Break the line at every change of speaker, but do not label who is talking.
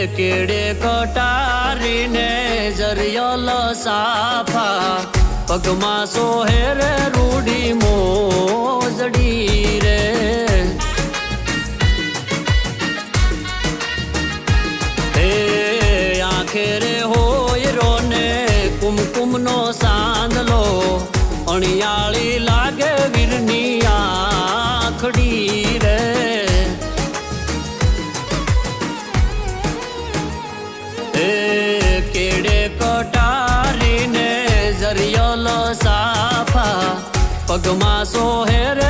કેડે કટારીને જરિયલ સાફા પગમાં સોહે રે રૂડી મોજડી રે હે આંખે રે હોય રોને કુમકુમનો સાંદલો અણિયાળી લાગે વીરની આંખડી રે કેડે કટારીને જરિયલ સાફા પગમાં સોહે રે